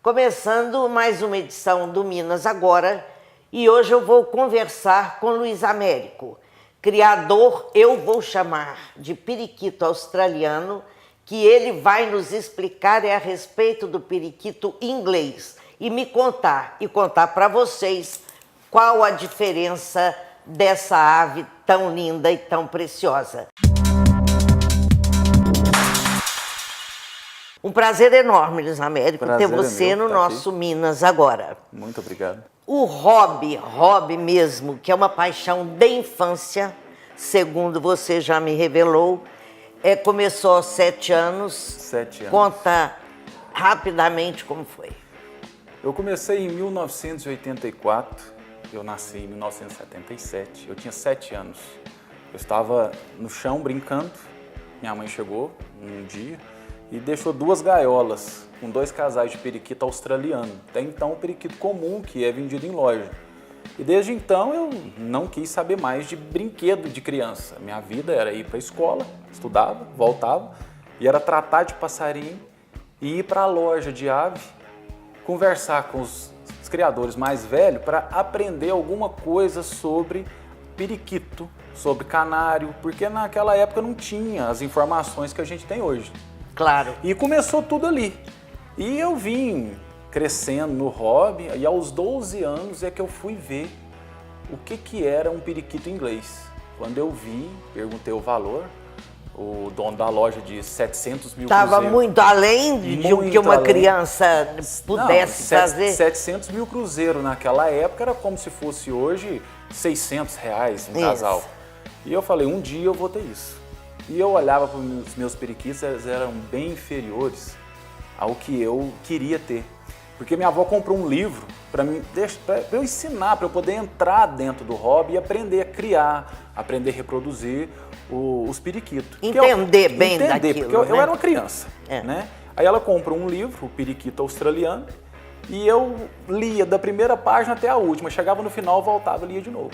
Começando mais uma edição do Minas Agora, e hoje eu vou conversar com Luiz Américo, criador, eu vou chamar de periquito australiano, que ele vai nos explicar a respeito do periquito inglês e me contar para vocês qual a diferença dessa ave tão linda e tão preciosa. Um prazer enorme, Luiz Américo, ter você no nosso Minas Agora. Muito obrigado. O hobby mesmo, que é uma paixão de infância, segundo você já me revelou, começou aos 7 anos. 7 anos. Conta rapidamente como foi. Eu comecei em 1984, eu nasci em 1977, eu tinha 7 anos. Eu estava no chão brincando, minha mãe chegou um dia e deixou 2 gaiolas com 2 casais de periquito australiano. Até então o periquito comum, que é vendido em loja. E desde então eu não quis saber mais de brinquedo de criança. Minha vida era ir para a escola, estudava, voltava, e era tratar de passarinho e ir para a loja de ave, conversar com os criadores mais velhos para aprender alguma coisa sobre periquito, sobre canário, porque naquela época não tinha as informações que a gente tem hoje. Claro. E começou tudo ali. E eu vim crescendo no hobby e aos 12 anos é que eu fui ver o que era um periquito inglês. Quando eu vi, perguntei o valor, o dono da loja disse 700 mil cruzeiros. Estava muito além de o que uma criança pudesse fazer. 700 mil cruzeiros naquela época era como se fosse hoje 600 reais um casal. E eu falei, um dia eu vou ter isso. E eu olhava para os meus periquitos, eles eram bem inferiores ao que eu queria ter. Porque minha avó comprou um livro para eu ensinar, para eu poder entrar dentro do hobby e aprender a criar, aprender a reproduzir os periquitos. Entender bem daquilo, porque eu né? era uma criança, né? Aí ela comprou um livro, o Periquito Australiano, e eu lia da primeira página até a última. Chegava no final, voltava e lia de novo.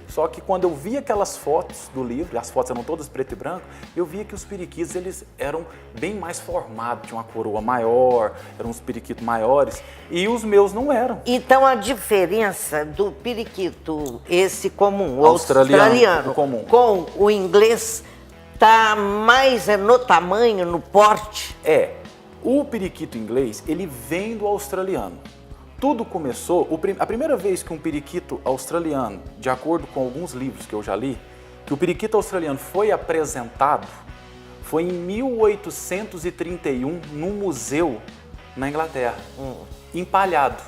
Só que quando eu via aquelas fotos do livro, as fotos eram todas preto e branco, eu via que os periquitos eles eram bem mais formados, tinham uma coroa maior, eram uns periquitos maiores, e os meus não eram. Então a diferença do periquito, esse comum, o australiano comum, com o inglês, tá mais no tamanho, no porte? O periquito inglês, ele vem do australiano. Tudo começou, a primeira vez que um periquito australiano, de acordo com alguns livros que eu já li, que o periquito australiano foi apresentado, foi em 1831, num museu na Inglaterra, empalhado.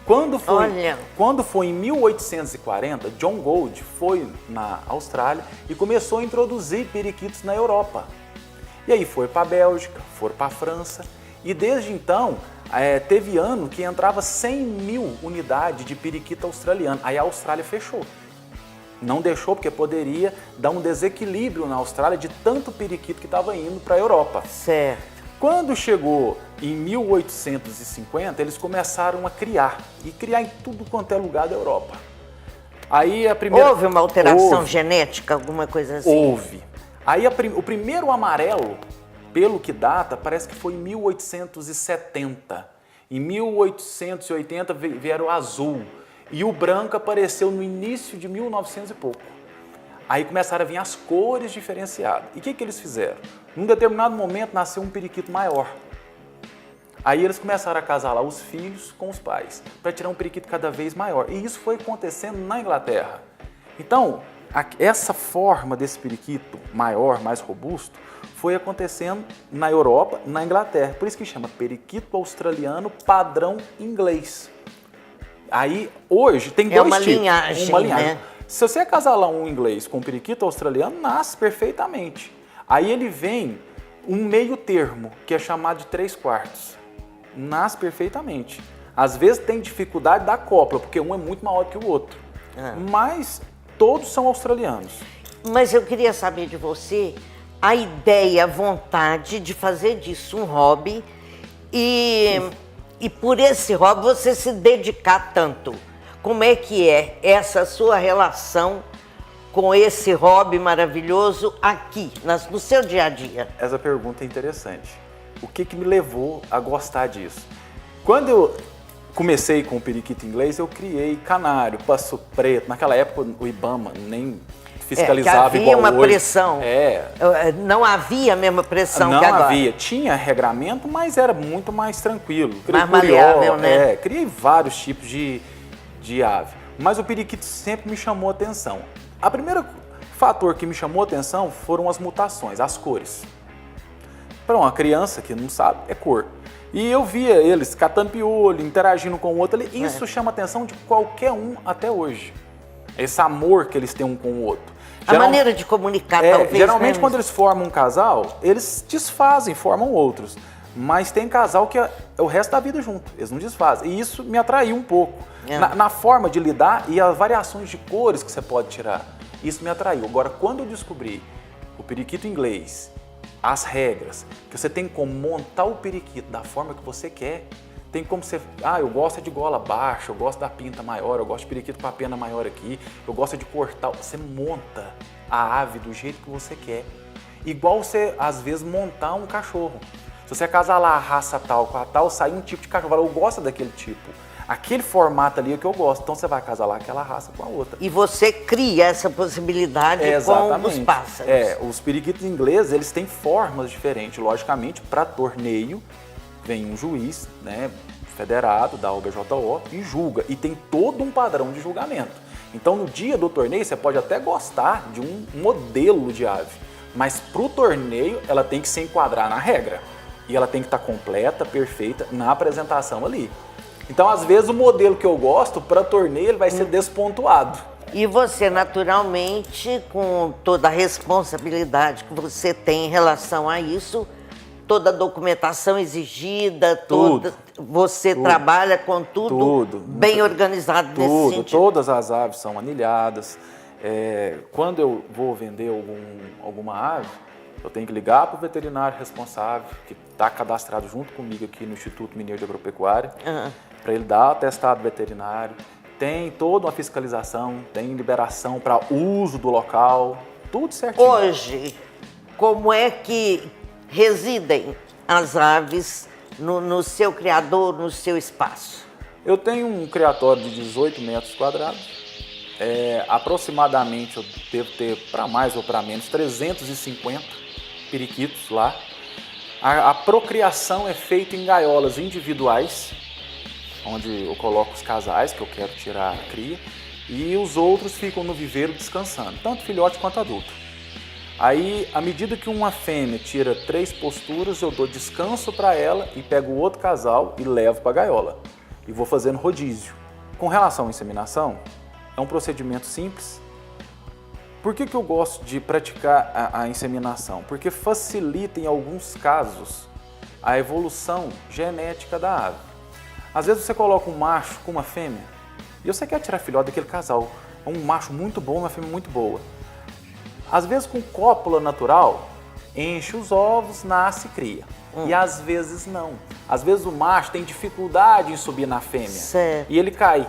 Quando foi em 1840, John Gould foi na Austrália e começou a introduzir periquitos na Europa. E aí foi para a Bélgica, foi para a França, e desde então teve ano que entrava 100 mil unidades de periquito australiano. Aí a Austrália fechou. Não deixou porque poderia dar um desequilíbrio na Austrália de tanto periquito que estava indo para a Europa. Certo. Quando chegou em 1850, eles começaram a criar. E criar em tudo quanto é lugar da Europa. Aí houve uma alteração genética, alguma coisa assim? Houve. Aí o primeiro amarelo, pelo que data, parece que foi em 1870. Em 1880 vieram o azul. E o branco apareceu no início de 1900 e pouco. Aí começaram a vir as cores diferenciadas. E o que eles fizeram? Num determinado momento nasceu um periquito maior. Aí eles começaram a casalar os filhos com os pais, para tirar um periquito cada vez maior. E isso foi acontecendo na Inglaterra. Então, essa forma desse periquito maior, mais robusto, foi acontecendo na Europa, na Inglaterra. Por isso que chama periquito australiano padrão inglês. Aí, hoje, tem dois tipos. Linhagem, uma linhagem. Né? Se você acasalar um inglês com um periquito australiano, nasce perfeitamente. Aí ele vem um meio termo, que é chamado de 3/4. Nasce perfeitamente. Às vezes tem dificuldade da cópula, porque um é muito maior que o outro. Mas todos são australianos. Mas eu queria saber de você a ideia, a vontade de fazer disso um hobby e por esse hobby você se dedicar tanto. Como é que é essa sua relação com esse hobby maravilhoso aqui, no seu dia a dia? Essa pergunta é interessante. O que me levou a gostar disso? Quando eu comecei com o periquito inglês, eu criei canário, passo preto. Naquela época o IBAMA nem fiscalizava que havia igual uma hoje. pressão. Não havia a mesma pressão não que agora. Não havia. Tinha regramento, mas era muito mais tranquilo. Mais maleável, né? Criei vários tipos de ave. Mas o periquito sempre me chamou a atenção. O primeiro fator que me chamou a atenção foram as mutações, as cores. Para uma criança que não sabe, é cor. E eu via eles catando piolho, interagindo com o outro ali. Isso chama a atenção de qualquer um até hoje. Esse amor que eles têm um com o outro. A maneira de comunicar, talvez. Geralmente, quando eles formam um casal, eles desfazem, formam outros. Mas tem casal que é o resto da vida junto, eles não desfazem. E isso me atraiu um pouco. Na forma de lidar e as variações de cores que você pode tirar. Isso me atraiu. Agora, quando eu descobri o periquito inglês, as regras, que você tem como montar o periquito da forma que você quer, tem como você... eu gosto de gola baixa, eu gosto da pinta maior, eu gosto de periquito com a pena maior aqui, eu gosto de cortar. Você monta a ave do jeito que você quer. Igual você, às vezes, montar um cachorro. Se você acasalar a raça tal com a tal, sai um tipo de cachorro. Eu gosto daquele tipo. Aquele formato ali é que eu gosto. Então você vai acasalar aquela raça com a outra. E você cria essa possibilidade com os pássaros. Os periquitos ingleses, eles têm formas diferentes. Logicamente, para torneio, vem um juiz, né, federado da OBJO e julga. E tem todo um padrão de julgamento. Então, no dia do torneio, você pode até gostar de um modelo de ave. Mas para o torneio, ela tem que se enquadrar na regra. E ela tem que estar completa, perfeita, na apresentação ali. Então, às vezes, o modelo que eu gosto, para torneio, ele vai ser despontuado. E você, naturalmente, com toda a responsabilidade que você tem em relação a isso, toda a documentação exigida, você trabalha com tudo bem organizado nesse sentido. Todas as aves são anilhadas. Quando eu vou vender alguma ave, eu tenho que ligar para o veterinário responsável, que está cadastrado junto comigo aqui no Instituto Mineiro de Agropecuária, para ele dar o atestado veterinário. Tem toda uma fiscalização, tem liberação para uso do local, tudo certinho. Hoje, como é que residem as aves no seu criador, no seu espaço? Eu tenho um criatório de 18 metros quadrados. Aproximadamente, eu devo ter, para mais ou para menos, 350 periquitos lá. A procriação é feita em gaiolas individuais, onde eu coloco os casais que eu quero tirar a cria, e os outros ficam no viveiro descansando, tanto filhote quanto adulto. Aí, à medida que uma fêmea tira 3 posturas, eu dou descanso para ela e pego o outro casal e levo para a gaiola. E vou fazendo rodízio. Com relação à inseminação, é um procedimento simples. Por que eu gosto de praticar a inseminação? Porque facilita, em alguns casos, a evolução genética da ave. Às vezes você coloca um macho com uma fêmea e você quer tirar filhote daquele casal. É um macho muito bom, uma fêmea muito boa. Às vezes com cópula natural, enche os ovos, nasce e cria. E às vezes não. Às vezes o macho tem dificuldade em subir na fêmea. Certo. E ele cai.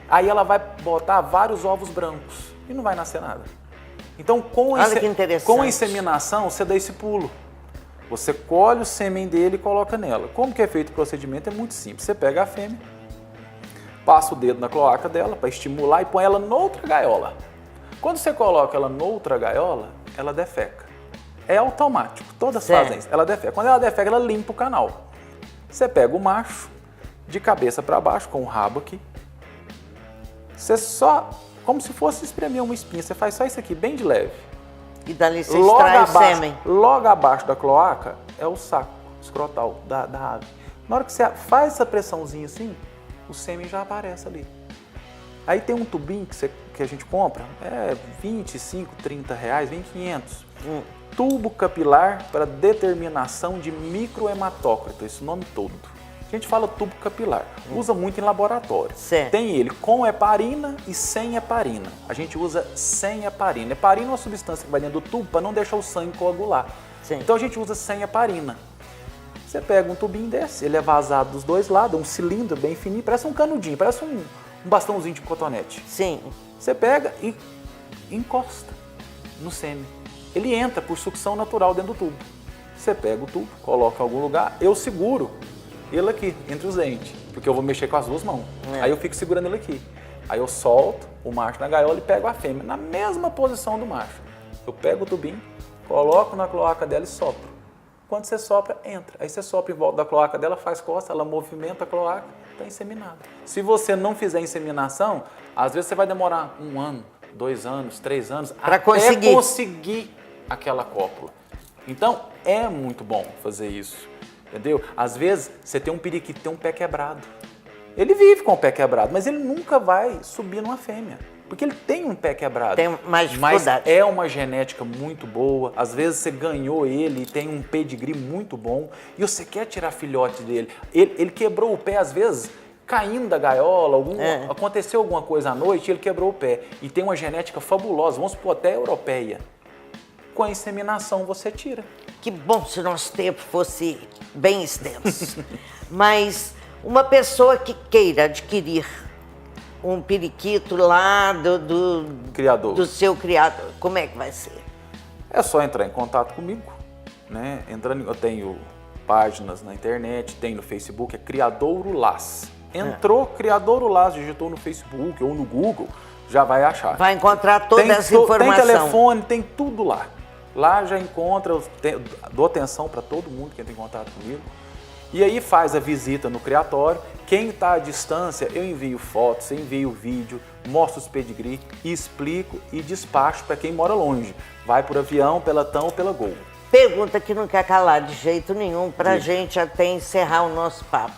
Aí ela vai botar vários ovos brancos e não vai nascer nada. Então com a inseminação você dá esse pulo. Você colhe o sêmen dele e coloca nela. Como que é feito o procedimento? É muito simples. Você pega a fêmea, passa o dedo na cloaca dela para estimular e põe ela noutra gaiola. Quando você coloca ela noutra gaiola, ela defeca. É automático, todas fazem isso. Ela defeca. Quando ela defeca, ela limpa o canal. Você pega o macho, de cabeça para baixo, com o rabo aqui. Você só, como se fosse espremer uma espinha, você faz só isso aqui, bem de leve. E dali você extrai o sêmen. Logo abaixo da cloaca é o saco escrotal da ave. Na hora que você faz essa pressãozinha assim, o sêmen já aparece ali. Aí tem um tubinho que a gente compra, 25, 30 reais, vem 500. Tubo capilar para determinação de microhematócrito, esse nome todo. A gente fala tubo capilar, usa muito em laboratório. Certo. Tem ele com heparina e sem heparina. A gente usa sem heparina. Heparina é uma substância que vai dentro do tubo para não deixar o sangue coagular. Sim. Então a gente usa sem heparina. Você pega um tubinho desse, ele é vazado dos dois lados, um cilindro bem fininho, parece um canudinho, parece um bastãozinho de cotonete. Sim. Você pega e encosta no sêmen. Ele entra por sucção natural dentro do tubo. Você pega o tubo, coloca em algum lugar, eu seguro ele aqui, entre os dentes, porque eu vou mexer com as duas mãos. Aí eu fico segurando ele aqui. Aí eu solto o macho na gaiola e pego a fêmea, na mesma posição do macho. Eu pego o tubinho, coloco na cloaca dela e sopro. Quando você sopra, entra. Aí você sopra em volta da cloaca dela, faz costa, ela movimenta a cloaca, está inseminada. Se você não fizer inseminação, às vezes você vai demorar 1 ano, 2 anos, 3 anos, até conseguir aquela cópula. Então, é muito bom fazer isso, entendeu? Às vezes, você tem um periquito que tem um pé quebrado. Ele vive com o pé quebrado, mas ele nunca vai subir numa fêmea, porque ele tem um pé quebrado. Tem mais dificuldade. Mas é uma genética muito boa, às vezes você ganhou ele e tem um pedigree muito bom, e você quer tirar filhote dele. Ele quebrou o pé, às vezes, caindo da gaiola, aconteceu alguma coisa à noite e ele quebrou o pé. E tem uma genética fabulosa, vamos supor, até europeia. Com a inseminação você tira. Que bom se o nosso tempo fosse bem extenso. Mas uma pessoa que queira adquirir um periquito lá do seu criador, como é que vai ser? É só entrar em contato comigo, né? Eu tenho páginas na internet, tem no Facebook, é Criadouro Las. Entrou Criadouro Las, digitou no Facebook ou no Google, já vai achar. Vai encontrar toda essa informação. Tem telefone, tem tudo lá. Lá já encontra, dou atenção para todo mundo que entra em contato comigo. E aí faz a visita no criatório. Quem está à distância, eu envio fotos, eu envio vídeo, mostro os pedigree, explico e despacho para quem mora longe. Vai por avião, pela TAM ou pela Gol. Pergunta que não quer calar de jeito nenhum para a gente até encerrar o nosso papo.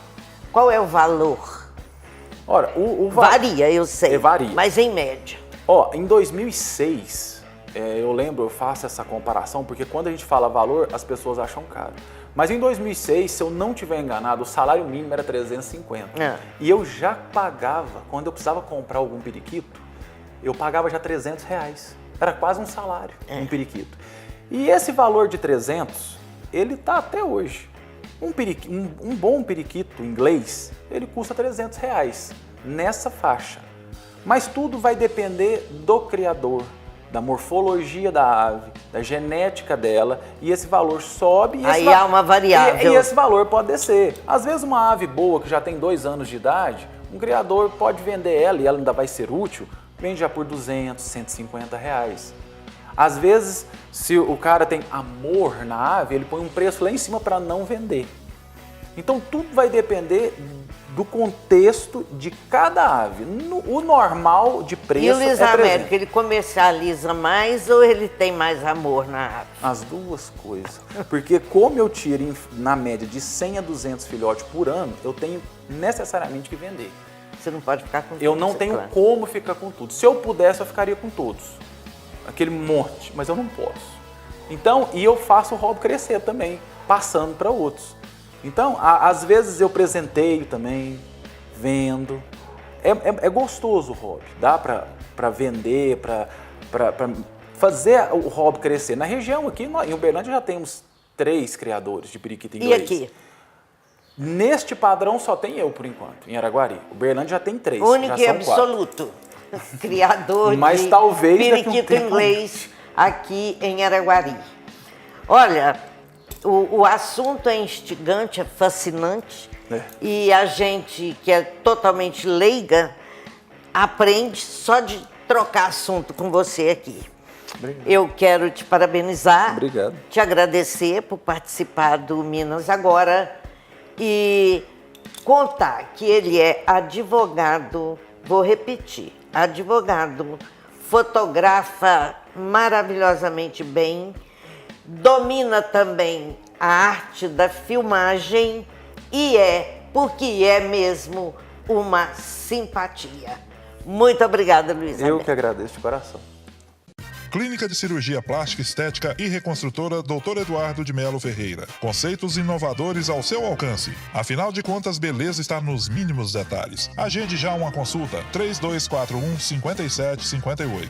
Qual é o valor? Ora, varia, eu sei, varia. Mas em média. Em 2006, eu lembro, eu faço essa comparação, porque quando a gente fala valor, as pessoas acham caro. Mas em 2006, se eu não estiver enganado, o salário mínimo era 350. E eu já pagava, quando eu precisava comprar algum periquito, eu pagava já R$300. Era quase um salário, um periquito. E esse valor de 300, ele está até hoje. Um bom periquito inglês, ele custa R$300, nessa faixa. Mas tudo vai depender do criador, da morfologia da ave, da genética dela, e esse valor sobe. Aí há uma variável. E esse valor pode descer. Às vezes uma ave boa, que já tem 2 anos de idade, um criador pode vender ela, e ela ainda vai ser útil, vende já por R$200, R$150. Às vezes, se o cara tem amor na ave, ele põe um preço lá em cima para não vender. Então, tudo vai depender do contexto de cada ave. O normal de preço é 300. E o Luiz Américo, ele comercializa mais ou ele tem mais amor na ave? As duas coisas. Porque como eu tiro, na média, de 100 a 200 filhotes por ano, eu tenho necessariamente que vender. Você não pode ficar com tudo. Eu não tenho como ficar com tudo. Se eu pudesse, eu ficaria com todos. Aquele monte, mas eu não posso. Então, e eu faço o hobby crescer também, passando para outros. Então, às vezes eu presenteio também, vendo. É gostoso o hobby, dá para vender, para fazer o hobby crescer. Na região aqui, em Uberlândia, já temos 3 criadores de periquito inglês. E aqui? Neste padrão só tem eu, por enquanto, em Araguari. Uberlândia já tem 3. Único e absoluto. Criador mas de talvez periquito inglês aqui em Araguari. Olha, o assunto é instigante, é fascinante. E a gente que é totalmente leiga aprende só de trocar assunto com você aqui. Obrigado. Eu quero te parabenizar. Obrigado. Te agradecer por participar do Minas Agora e contar que ele é advogado, vou repetir, advogado, fotografa maravilhosamente bem, domina também a arte da filmagem e porque é mesmo uma simpatia. Muito obrigada, Luiz. Eu que agradeço de coração. Clínica de Cirurgia Plástica, Estética e Reconstrutora Dr. Eduardo de Melo Ferreira. Conceitos inovadores ao seu alcance. Afinal de contas, beleza está nos mínimos detalhes. Agende já uma consulta. 3241-5758.